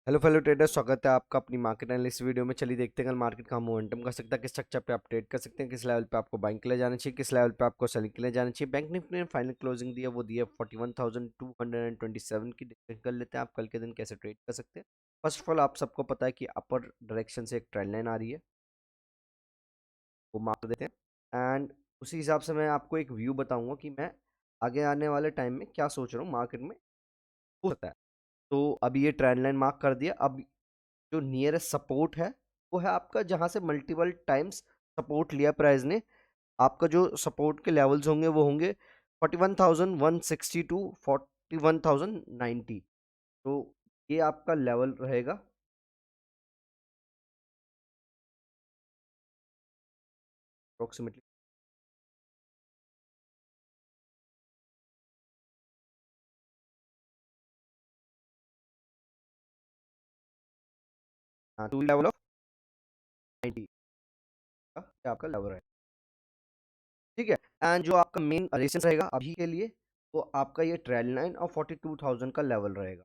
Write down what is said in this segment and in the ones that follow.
Hello fellow traders, स्वागत है आपका अपनी मार्केट एनालिसिस वीडियो में। चलिए देखते हैं कल मार्केट का मोमेंटम कर सकता है, किस स्ट्रक्चर पे आप ट्रेड कर सकते हैं, किस लेवल पे आपको बाइंग के लिए जाना चाहिए, किस लेवल पे आपको सेलिंग के लिए जाना चाहिए। बैंक निफ्टी ने फाइनल क्लोजिंग दिया, वो दिया 41,227 की। डिस्कस कर लेते हैं आप कल के दिन कैसे ट्रेड कर सकते हैं। फर्स्ट ऑफ ऑल आप सबको पता है कि अपर डायरेक्शन से एक ट्रेंड लाइन आ रही है, वो मार्क देते हैं। एंड उसी हिसाब से मैं आपको एक व्यू बताऊंगा कि मैं आगे आने वाले टाइम में क्या सोच रहा हूँ मार्केट में हो सकता है। तो अभी ये ट्रेंड लाइन मार्क कर दिया। अब जो नियरेस्ट सपोर्ट है वो है आपका, जहां से मल्टीपल टाइम्स सपोर्ट लिया प्राइस ने। आपका जो सपोर्ट के लेवल्स होंगे वो होंगे 41,160 टू 41,090। तो ये आपका लेवल रहेगा अप्रोक्सीमेटली। हाँ, टू लेवल ऑफ 90 का ये आपका लेवल है। ठीक है। एंड जो आपका मेन रेजिस्टेंस रहेगा अभी के लिए, वो आपका ये ट्रेंड लाइन और 42,000 का लेवल रहेगा।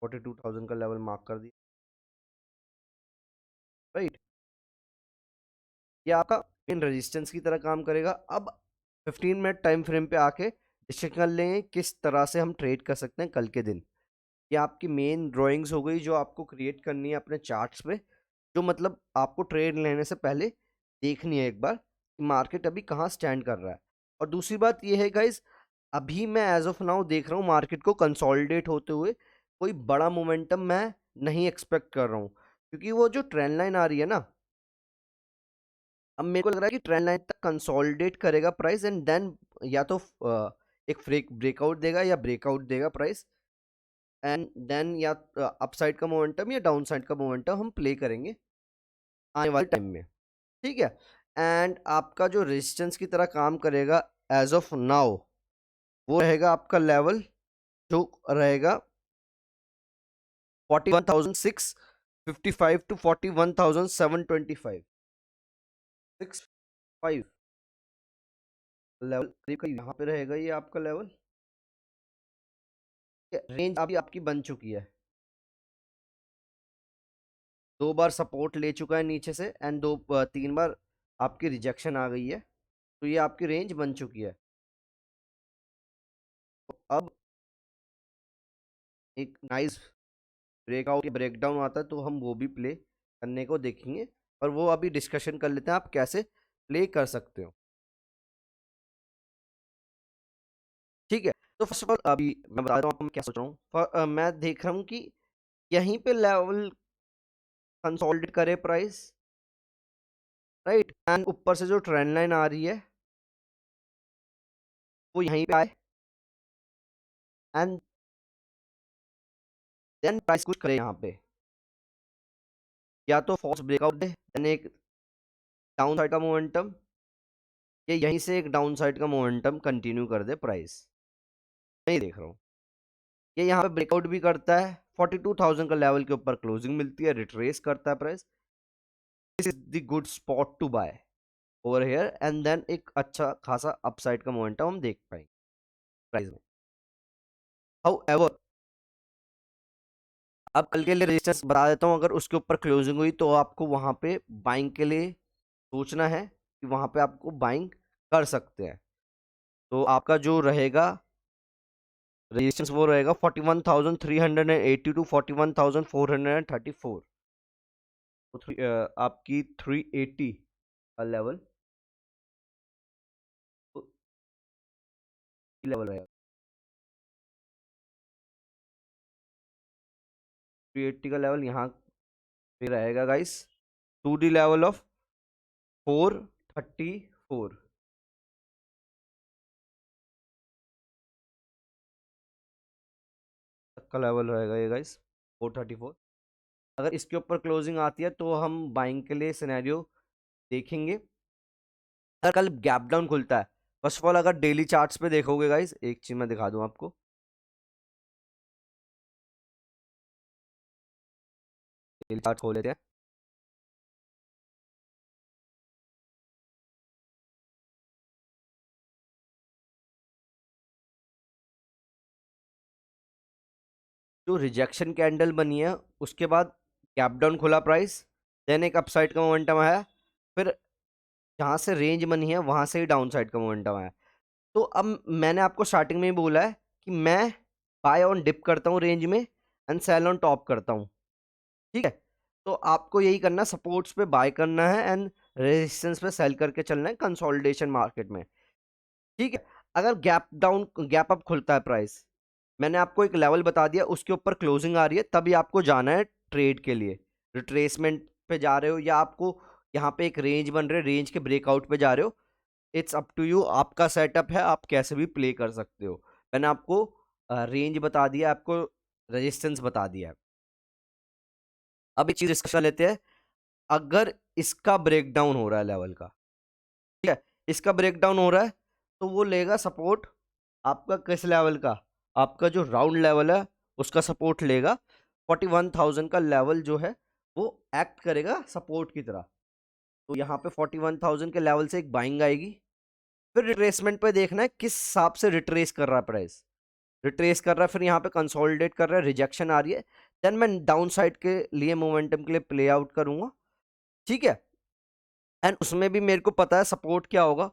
42,000 का लेवल मार्क कर दिया, राइट। ये आपका इन रेजिस्टेंस की तरह काम करेगा। अब 15 मिनट टाइम फ्रेम पे आके डिस्कस कर लेंगे किस तरह से हम ट्रेड कर सकते हैं कल के दिन। ये आपकी मेन ड्राइंग्स हो गई जो आपको क्रिएट करनी है अपने चार्ट्स पे, जो मतलब आपको ट्रेड लेने से पहले देखनी है एक बार कि मार्केट अभी कहाँ स्टैंड कर रहा है। और दूसरी बात ये है गाइज, अभी मैं एज ऑफ नाउ देख रहा हूँ मार्केट को कंसोलिडेट होते हुए। कोई बड़ा मोमेंटम मैं नहीं एक्सपेक्ट कर रहा हूँ, क्योंकि वो जो ट्रेंड लाइन आ रही है ना, अब मेरे को लग रहा है कि ट्रेंड लाइन तक कंसोलिडेट करेगा प्राइस, एंड देन या तो एक ब्रेकआउट देगा या ब्रेकआउट देगा प्राइस, एंड देन या अपसाइड का मोमेंटम या डाउन साइड का मोमेंटम हम प्ले करेंगे आने वाले टाइम में। ठीक है। एंड आपका जो रेजिस्टेंस की तरह काम करेगा एज ऑफ नाउ, वो रहेगा आपका लेवल जो रहेगा 41,655 टू 41,725। 65 लेवल करीब करीब यहाँ पे रहेगा ये आपका लेवल। रेंज अभी आपकी बन चुकी है, दो बार सपोर्ट ले चुका है नीचे से, एंड तीन बार आपकी रिजेक्शन आ गई है। तो ये आपकी रेंज बन चुकी है। तो अब एक नाइस ब्रेकआउट या ब्रेकडाउन आता है तो हम वो भी प्ले करने को देखेंगे। पर वो अभी डिस्कशन कर लेते हैं आप कैसे प्ले कर सकते हो। ठीक है। तो फर्स्ट ऑफ ऑल अभी मैं बता रहा हूँ आपको मैं क्या सोच रहा हूँ। मैं देख रहा हूँ कि यहीं पे लेवल कंसोलिडेट करे प्राइस, राइट। एंड ऊपर से जो ट्रेंड लाइन आ रही है वो यहीं पे आए, एंड देन प्राइस कुछ करे यहाँ पे, या तो फॉल्स ब्रेकआउट दे देन एक डाउन साइड का मोमेंटम, या यहीं से एक डाउन साइड का मोमेंटम कंटिन्यू कर दे प्राइस। नहीं देख रहा हूँ ये यहाँ पे ब्रेकआउट भी करता है, 42,000 का लेवल के ऊपर क्लोजिंग मिलती है, रिट्रेस करता है price. This is the good spot to buy over here, and then एक अच्छा खासा अपसाइड का मोमेंटम हम देख पाएंगे प्राइस में। हाउ एवर, अब कल के लिए रेजिस्टेंस बता देता हूँ, अगर उसके ऊपर क्लोजिंग हुई तो आपको वहां पे बाइंग के लिए सोचना है कि वहां पे आपको बाइंग कर सकते हैं। तो आपका जो रहेगा रेजिस्टेंस वो रहेगा 41,380 टू 41,434। तो आपकी 380 का लेवल लेवल रहेगा। 380 का लेवल यहाँ पे रहेगा guys, to the level of 434 तक का लेवल रहेगा ये गाइस, 434। अगर इसके ऊपर क्लोजिंग आती है तो हम बाइंग के लिए सिनेरियो देखेंगे। अगर कल गैप डाउन खुलता है, फर्स्ट ऑफ ऑल अगर डेली चार्ट्स पे देखोगे गाइस, एक चीज मैं दिखा दूं आपको। डेली चार्ट खोल लेते हैं। जो रिजेक्शन कैंडल बनी है उसके बाद गैप डाउन खुला प्राइस, देन एक अपसाइड का मोमेंटम आया, फिर जहां से रेंज बनी है वहां से ही डाउन साइड का मोमेंटम आया। तो अब मैंने आपको स्टार्टिंग में ही बोला है कि मैं बाय ऑन डिप करता हूँ रेंज में एंड सेल ऑन टॉप करता हूँ, ठीक है। तो आपको यही करना है, सपोर्ट्स पे बाय करना है एंड रेजिस्टेंस पे सेल करके चलना है कंसोलिडेशन मार्केट में, ठीक है। अगर गैप अप खुलता है प्राइस, मैंने आपको एक लेवल बता दिया, उसके ऊपर क्लोजिंग आ रही है, तभी आपको जाना है ट्रेड के लिए। रिट्रेसमेंट पे जा रहे हो या आपको यहाँ पे एक रेंज बन रही है, रेंज के ब्रेकआउट पे जा रहे हो, इट्स अप टू यू, आपका सेटअप है, आप कैसे भी प्ले कर सकते हो। मैंने आपको रेंज बता दिया, आपको रेजिस्टेंस बता दिया है। अब एक चीज डिस्कस कर लेते हैं, अगर इसका ब्रेकडाउन हो रहा है लेवल का, ठीक है, इसका ब्रेकडाउन हो रहा है, तो वो लेगा सपोर्ट आपका किस लेवल का, आपका जो राउंड लेवल है उसका सपोर्ट लेगा। 41,000 का लेवल जो है वो एक्ट करेगा सपोर्ट की तरह। तो यहाँ पे 41,000 के लेवल से एक बाइंग आएगी, फिर रिट्रेसमेंट पे देखना है किस हिसाब से रिट्रेस कर रहा है प्राइस, रिट्रेस कर रहा है, फिर यहाँ पे कंसोलिडेट कर रहा है, रिजेक्शन आ रही है, देन मैं डाउन साइड के लिए मोमेंटम के लिए प्ले आउट करूंगा, ठीक है। एंड उसमें भी मेरे को पता है सपोर्ट क्या होगा,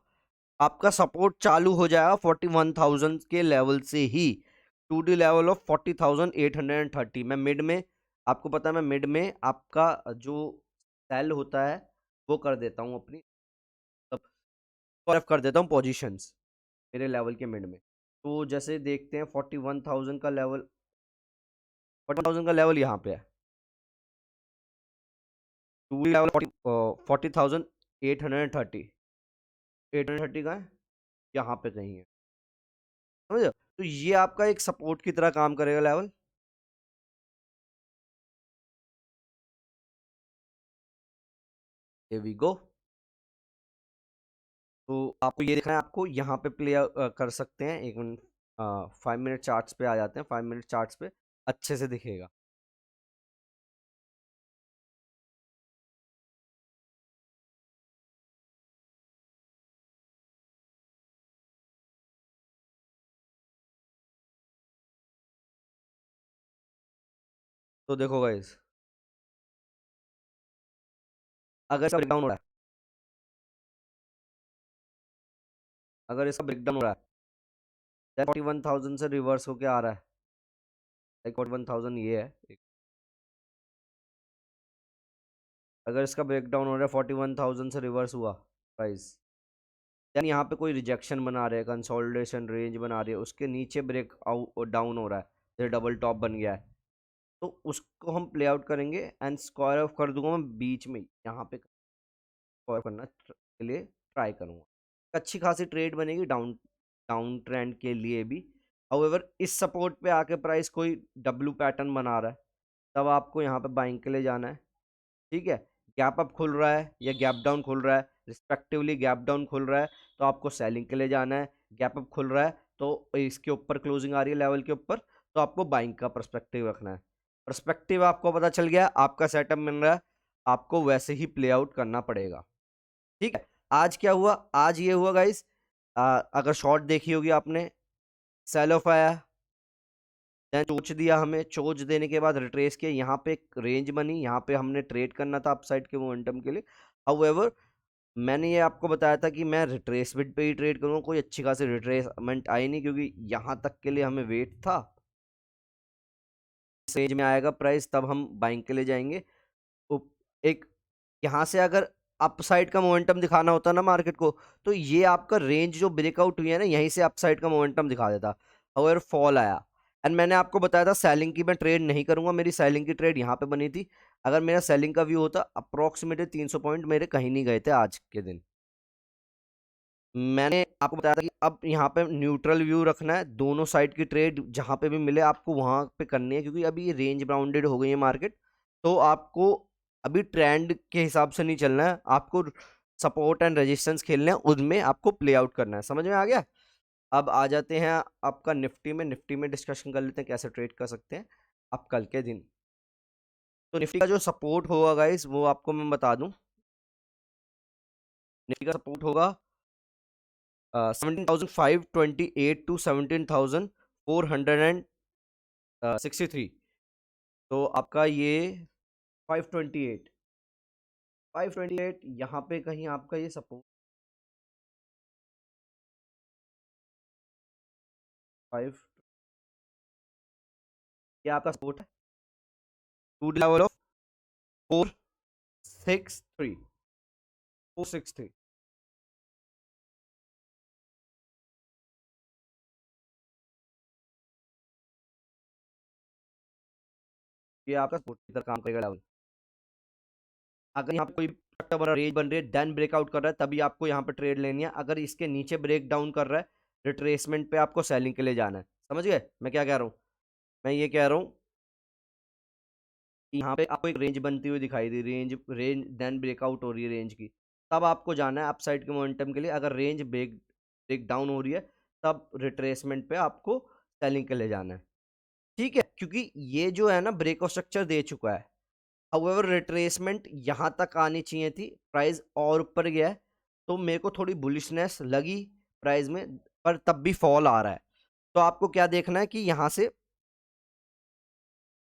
आपका सपोर्ट चालू हो जाएगा 41,000 के लेवल से ही, 2D लेवल ऑफ 40,830। मैं मिड में, आपको पता है मैं मिड में आपका जो सेल होता है वो कर देता हूँ, अपनी कर देता हूँ पोजीशंस मेरे लेवल के मिड में। तो जैसे देखते हैं 41,000 का लेवल, 41,000 का लेवल यहाँ पे है, 2D लेवल 40,830, 830 का है, यहाँ पे कहीं है, समझे। तो ये आपका एक सपोर्ट की तरह काम करेगा लेवल। Here we go। तो आपको ये देखना है, आपको यहाँ पे प्ले कर सकते हैं, एक मिनट, 5 मिनट चार्ट्स पे आ जाते हैं, 5 मिनट चार्ट्स पे अच्छे से दिखेगा। तो देखो गाइस, अगर इसका ब्रेकडाउन हो रहा है, अगर इसका ब्रेकडाउन हो रहा है 41,000 से रिवर्स होके आ रहा है, 41,000 ये है, अगर इसका ब्रेकडाउन हो रहा है 41,000 से रिवर्स हुआ प्राइस, यानी यहाँ पे कोई रिजेक्शन बना रहे हैं, कंसोलिडेशन रेंज बना रही है, उसके नीचे ब्रेक आउट डाउन हो रहा है, जैसे डबल टॉप बन गया है, तो उसको हम प्ले आउट करेंगे एंड स्क्वायर ऑफ कर दूंगा मैं बीच में, यहाँ पे स्क्वायर करना के लिए ट्राई करूंगा, अच्छी खासी ट्रेड बनेगी डाउन डाउन ट्रेंड के लिए भी। हाउएवर इस सपोर्ट पे आके प्राइस कोई डब्ल्यू पैटर्न बना रहा है, तब आपको यहाँ पे बाइंग के लिए जाना है, ठीक है। गैप अप खुल रहा है या गैप डाउन खुल रहा है, रिस्पेक्टिवली गैप डाउन खुल रहा है तो आपको सेलिंग के लिए जाना है, गैप अप खुल रहा है तो इसके ऊपर क्लोजिंग आ रही है लेवल के ऊपर, तो आपको बाइंग का पर्सपेक्टिव रखना है। पर्सपेक्टिव आपको पता चल गया, आपका सेटअप मिल रहा है, आपको वैसे ही प्ले आउट करना पड़ेगा, ठीक है। आज क्या हुआ, आज ये हुआ गाइस, अगर शॉर्ट देखी होगी आपने, सेल ऑफ आया, देन चोच दिया हमें, चोच देने के बाद रिट्रेस किया, यहाँ पे एक रेंज बनी, यहाँ पे हमने ट्रेड करना था अपसाइड के मोमेंटम के लिए। हाउएवर मैंने ये आपको बताया था कि मैं रिट्रेसमेंट पे ही ट्रेड करूँगा, कोई अच्छी खासी रिट्रेसमेंट आई नहीं, क्योंकि यहाँ तक के लिए हमें वेट था, इस रेंज में आएगा प्राइस तब हम बाइंग के लिए जाएंगे। एक यहाँ से अगर अपसाइड का मोमेंटम दिखाना होता ना मार्केट को, तो ये आपका रेंज जो ब्रेकआउट हुई है ना, यहीं से अपसाइड का मोमेंटम दिखा देता, और फॉल आया, एंड मैंने आपको बताया था सेलिंग की मैं ट्रेड नहीं करूंगा, मेरी सेलिंग की ट्रेड यहाँ पे बनी थी। अगर मेरा सेलिंग का व्यू होता, अप्रोक्सीमेटली 300 पॉइंट मेरे कहीं नहीं गए थे आज के दिन। मैंने आपको बताया था कि अब यहाँ पे न्यूट्रल व्यू रखना है, दोनों साइड की ट्रेड जहां पे भी मिले आपको वहां पे करनी है, क्योंकि अभी ये रेंज बाउंडेड हो गई है मार्केट, तो आपको अभी ट्रेंड के हिसाब से नहीं चलना है, आपको सपोर्ट एंड रेजिस्टेंस खेलना है, उनमें आपको प्ले आउट करना है, समझ में आ गया। अब आ जाते हैं आपका निफ्टी में, निफ्टी में डिस्कशन कर लेते हैं कैसे ट्रेड कर सकते हैं आप कल के दिन। तो निफ्टी का जो सपोर्ट होगा गाइस वो आपको मैं बता दूं, निफ्टी का सपोर्ट होगा 17,528 टू 17,463, तो आपका ये 528 528 यहाँ पे कहीं आपका ये सपोर्ट 5 ये आपका सपोर्ट है टू लेवल ऑफ 463 ये आपका सपोर्ट की तरह काम करेगा लेवल। अगर यहाँ पे कोई रेंज बन रही है, देन ब्रेकआउट कर रहा है, तभी आपको यहाँ पे ट्रेड लेनी है। अगर इसके नीचे ब्रेक डाउन कर रहा है, रिट्रेसमेंट पे आपको सेलिंग के लिए जाना है। समझ गए मैं क्या कह रहा हूँ? मैं ये कह रहा हूँ कि यहाँ पे आपको एक रेंज बनती हुई दिखाई दी, रेंज रेंज देन ब्रेकआउट हो रही है रेंज की, तब आपको जाना है अपसाइड के मोमेंटम के लिए। अगर रेंज ब्रेक ब्रेक डाउन हो रही है, तब रिट्रेसमेंट पे आपको सेलिंग के लिए जाना है। ठीक है, क्योंकि ये जो है ना ब्रेकआउट स्ट्रक्चर दे चुका है। हाउएवर रिट्रेसमेंट यहाँ तक आनी चाहिए थी, प्राइस और ऊपर गया है, तो मेरे को थोड़ी बुलिशनेस लगी प्राइस में, पर तब भी फॉल आ रहा है। तो आपको क्या देखना है कि यहाँ से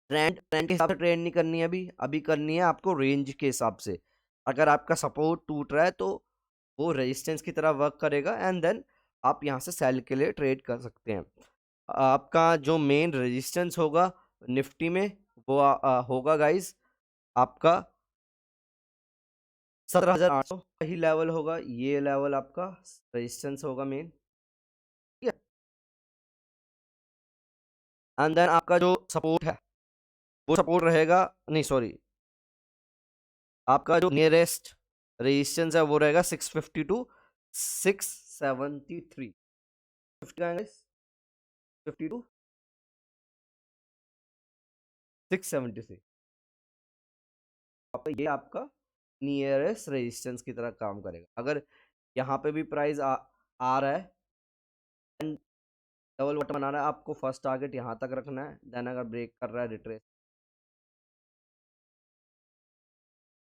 ट्रेंड ट्रेंड के हिसाब से ट्रेड नहीं करनी है, अभी अभी करनी है आपको रेंज के हिसाब से। अगर आपका सपोर्ट टूट रहा है तो वो रेजिस्टेंस की तरह वर्क करेगा, एंड देन आप यहाँ से सेल के लिए ट्रेड कर सकते हैं। आपका जो मेन रेजिस्टेंस होगा निफ्टी में, वो होगा गाइस आपका 17,800 ही लेवल होगा। ये लेवल आपका रेजिस्टेंस होगा मेन, ठीक है। एंड देन आपका जो सपोर्ट है वो सपोर्ट रहेगा, नहीं सॉरी, आपका जो नियरेस्ट रेजिस्टेंस है वो रहेगा 650 टू 673, 50 टू 673। ये आपका नियरेस्ट रेजिस्टेंस की तरह काम करेगा। अगर यहाँ पे भी प्राइस आ रहा है, डबल बॉटम बना रहा है, आपको फर्स्ट टारगेट यहाँ तक रखना है। देन अगर ब्रेक कर रहा है रिट्रेस,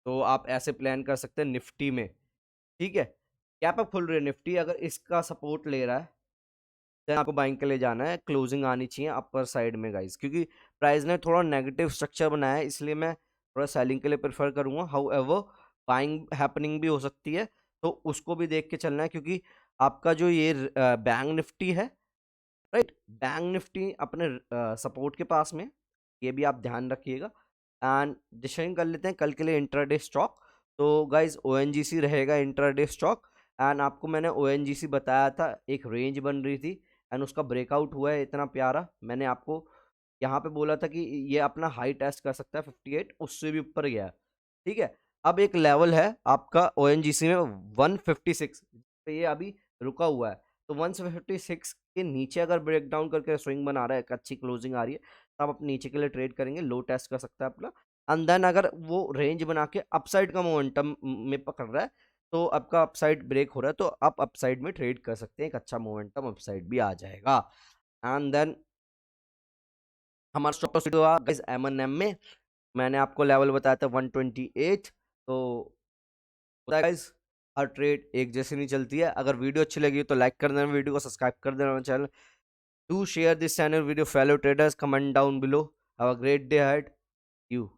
तो आप ऐसे प्लान कर सकते हैं निफ्टी में, ठीक है। गैप अप खुल रही है निफ्टी, अगर इसका सपोर्ट ले रहा है देन आपको बाइंग के लिए जाना है। क्लोजिंग आनी चाहिए अपर साइड में गाइस, क्योंकि प्राइस ने थोड़ा नेगेटिव स्ट्रक्चर बनाया है, इसलिए मैं थोड़ा सेलिंग के लिए प्रेफर करूंगा। हाउ एवर बाइंग हैपनिंग भी हो सकती है, तो उसको भी देख के चलना है, क्योंकि आपका जो ये बैंक निफ्टी है, राइट, बैंक निफ्टी अपने सपोर्ट के पास में, ये भी आप ध्यान रखिएगा। एंड डिसीजन कर लेते हैं कल के लिए इंट्राडे स्टॉक। तो गाइज ओएनजीसी रहेगा इंट्राडे स्टॉक, एंड आपको मैंने ओएनजीसी बताया था, एक रेंज बन रही थी एंड उसका ब्रेकआउट हुआ है इतना प्यारा। मैंने आपको यहाँ पे बोला था कि ये अपना हाई टेस्ट कर सकता है 58, उससे भी ऊपर गया, ठीक है। अब एक लेवल है आपका ओएनजीसी में 156 पे, ये अभी रुका हुआ है। तो 156 के नीचे अगर ब्रेक डाउन करके स्विंग बना रहा है, एक अच्छी क्लोजिंग आ रही है, तो आप अपने नीचे के लिए ट्रेड करेंगे, लो टेस्ट कर सकता है अपना। एंड देन अगर वो रेंज बना के अपसाइड का मोमेंटम में पकड़ रहा है, तो आपका अपसाइड ब्रेक हो रहा है, तो आप अपसाइड में ट्रेड कर सकते हैं, एक अच्छा मोमेंटम अपसाइड भी आ जाएगा। एंड देन हमारा स्टॉप लॉस हुआ गाइस M&M में, मैंने आपको लेवल बताया था 128। तो गाइस हर ट्रेड एक जैसी नहीं चलती है। अगर वीडियो अच्छी लगी तो लाइक कर देना, वीडियो को सब्सक्राइब कर देना channel. Do share this channel with your fellow traders. Comment down below. Have a great day ahead. You.